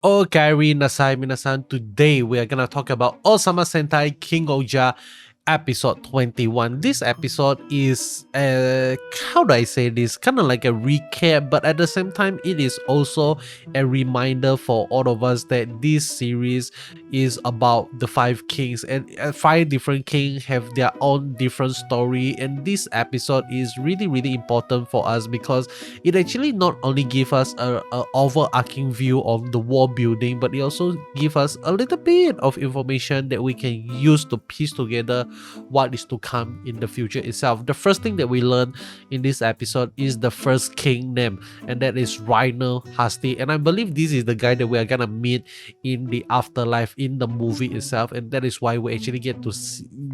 Okay, Nasai Minasan. Today we are gonna talk about Ohsama Sentai King-Ohger episode 21. This episode is how do I say this? Kind of like a recap, but at the same time, it is also a reminder for all of us that this series is about the five kings, and five different kings have their own different story. And this episode is really important for us because it actually not only give us a overarching view of the world building, but it also give us a little bit of information that we can use to piece together what is to come in the future itself. The first thing that we learn in this episode is the first king name, and that is Reiner Hasti. And I believe this is the guy that we are gonna meet in the afterlife in the movie itself, and that is why we actually get to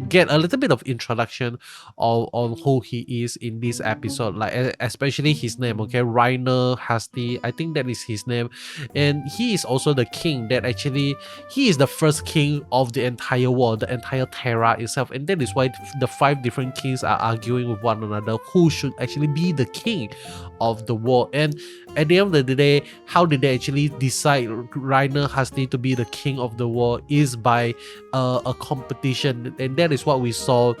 get a little bit of introduction on who he is in this episode, like especially his name. Okay, Reiner Hasti, I think that is his name, and he is also the king that actually he is the first king of the entire world, the entire Terra itself, and that is why the five different kings are arguing with one another who should actually be the king of the world. And at the end of the day, how did they actually decide Reiner Hasti to be the king of the world is by a competition, and that is what we saw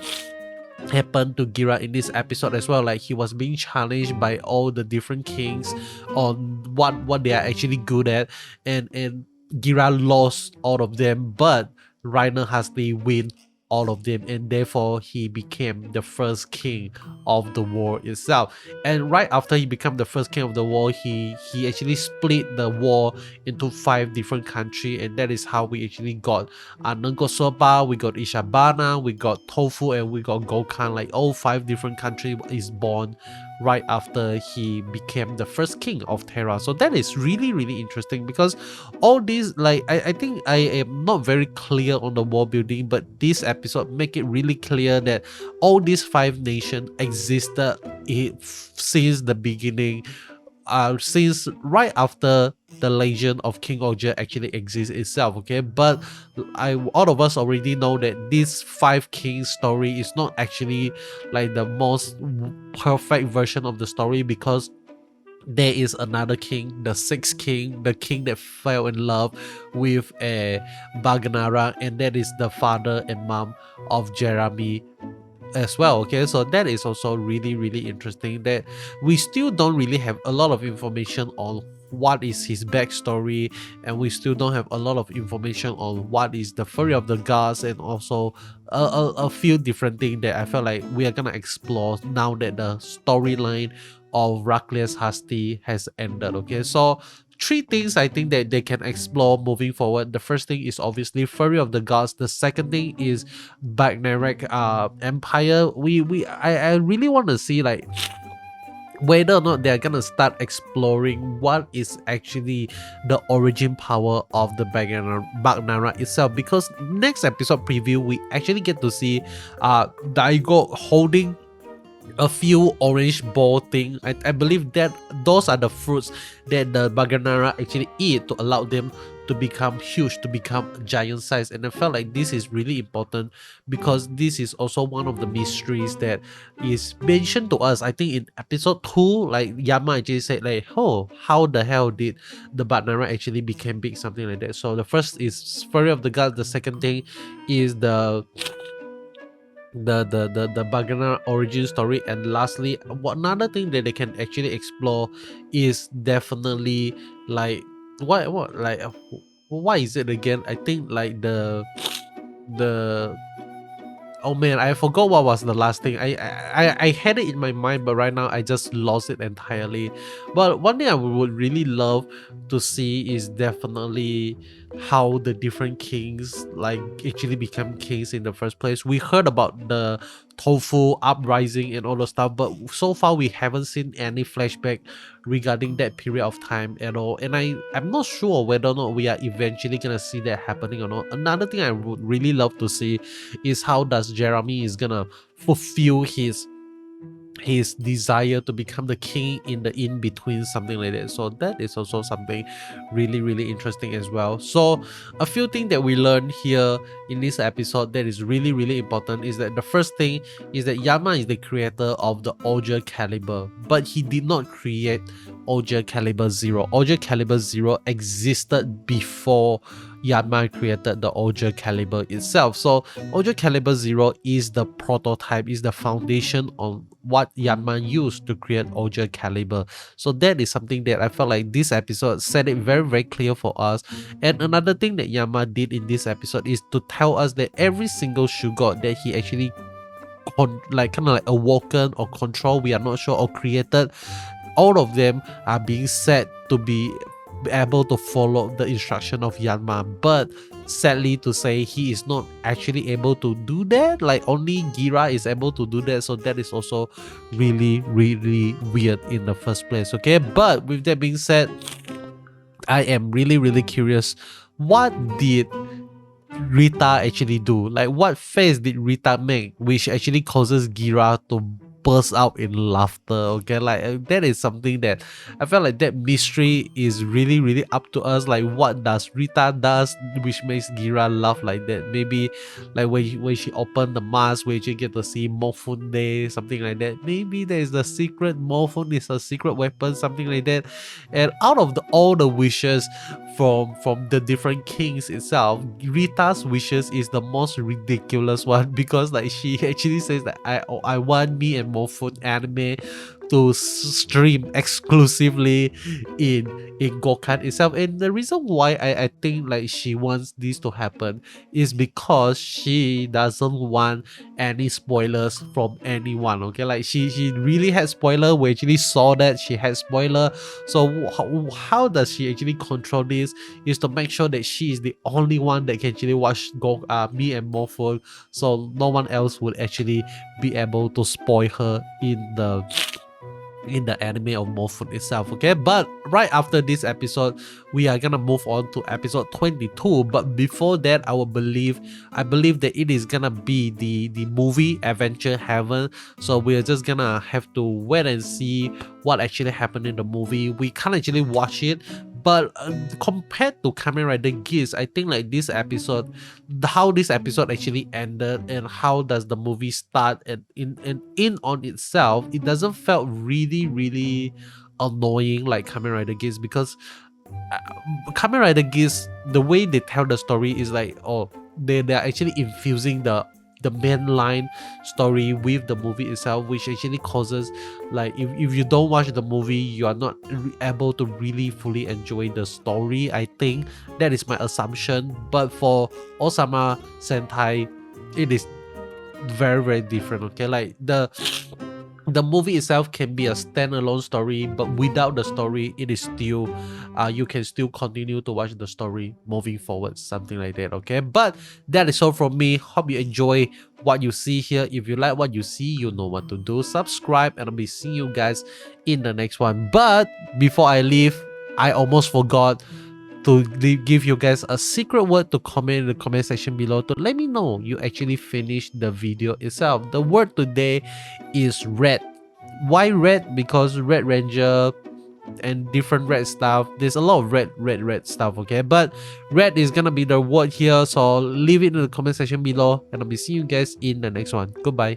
happened to Gira in this episode as well. Like, he was being challenged by all the different kings on what they are actually good at, and Gira lost all of them, but Reiner Hasti win all of them, and therefore he became the first king of the war itself. And right after he became the first king of the war, he actually split the war into five different countries, and that is how we actually got Nangosoba, we got Ishabana, we got Tofu, and we got Gokhan. Like, all five different countries is born right after he became the first king of Terra. So that is really interesting, because all these, like, I think I am not very clear on the world building, but this episode make it really clear that all these five nations existed since the beginning, since right after the legend of King-Ohger actually exists itself. Okay, but all of us already know that this five kings story is not actually like the most perfect version of the story, because there is another king, the sixth king, the king that fell in love with a Bugnarak, and that is the father and mom of Jeremy as well. Okay, so that is also really interesting, that we still don't really have a lot of information on what is his backstory, and we still don't have a lot of information on what is the fury of the gods, and also a few different things that I felt like we are gonna explore now that the storyline of Rakles Hasti has ended. Okay, so three things I think that they can explore moving forward. The first thing is obviously Fury of the Gods. The second thing is Bugnarak Empire. I really want to see, like, whether or not they're gonna start exploring what is actually the origin power of the Bugnarak itself, because next episode preview we actually get to see Daigo holding a few orange ball thing. I believe that those are the fruits that the Bugnarak actually eat to allow them to become huge, to become giant size. And I felt like this is really important, because this is also one of the mysteries that is mentioned to us, I think, in episode 2. Like, Yama actually said, like, oh, how the hell did the Bugnarak actually become big, something like that. So the first is Fury of the Gods. The second thing is the Bugnarak origin story, and lastly, another thing that they can actually explore is definitely, like, what like what is it again? I think, like, the oh man, I forgot what was the last thing. I had it in my mind, but right now I just lost it entirely. But one thing I would really love to see is definitely how the different kings, like, actually become kings in the first place. We heard about the Tofu uprising and all the stuff, but so far we haven't seen any flashback regarding that period of time at all. And I'm not sure whether or not we are eventually gonna see that happening or not. Another thing I would really love to see is how does Jeremy is gonna fulfill his desire to become the king in the in-between, something like that. So that is also something really interesting as well. So a few things that we learned here in this episode that is really important is that the first thing is that Yama is the creator of the Ohsama caliber, but he did not create Ohsama Caliber 0. Ohsama Caliber 0 existed before Yanma created the Ohsama Caliber itself. So Ohsama Caliber 0 is the prototype, is the foundation on what Yanma used to create Ohsama Caliber. So that is something that I felt like this episode set it very, very clear for us. And another thing that Yanma did in this episode is to tell us that every single Shugod that he actually awoken or control, we are not sure, or created, all of them are being said to be able to follow the instruction of Yanma, but sadly to say, he is not actually able to do that. Like only Gira is able to do that, so that is also really, really weird in the first place. Okay, but with that being said, I am really, really curious, what did Rita actually do? Like what face did Rita make which actually causes Gira to burst out in laughter? Okay, like that is something that I felt like that mystery is really, really up to us. Like what does Rita does which makes Gira laugh like that? Maybe like when she opened the mask, we actually get to see Morphun Day, something like that. Maybe there is the secret Morphun is a secret weapon, something like that. And out of all the wishes from the different kings itself, Rita's wishes is the most ridiculous one, because like she actually says that I want me and Morphun anime to stream exclusively in Gokhan itself. And the reason why I think like she wants this to happen is because she doesn't want any spoilers from anyone. Okay, like she really had spoiler. We actually saw that she had spoiler. So how does she actually control this is to make sure that she is the only one that can actually watch me and Morphun, so no one else would actually be able to spoil her in the anime of Morphun itself. Okay, but right after this episode, we are gonna move on to episode 22. But before that, I believe that it is gonna be the movie Adventure Heaven. So we are just gonna have to wait and see what actually happened in the movie. We can't actually watch it, but compared to Kamen Rider Gears, I think like this episode, how this episode actually ended and how does the movie start, and in on itself, it doesn't felt really, really annoying like Kamen Rider Gears, because Kamen Rider Gears, the way they tell the story is like, oh, they're actually infusing the mainline story with the movie itself, which actually causes like if you don't watch the movie, you are not able to really fully enjoy the story. I think that is my assumption. But for Ohsama Sentai, it is very, very different. Okay, like the movie itself can be a standalone story, but without the story, it is still you can still continue to watch the story moving forward, something like that. Okay, but that is all from me. Hope you enjoy what you see here. If you like what you see, you know what to do. Subscribe, and I'll be seeing you guys in the next one. But before I leave, I almost forgot to give you guys a secret word to comment in the comment section below to let me know you actually finished the video itself. The word today is red. Why red? Because Red Ranger and different red stuff. There's a lot of red stuff. Okay, but red is gonna be the word here. So leave it in the comment section below, and I'll be seeing you guys in the next one. Goodbye.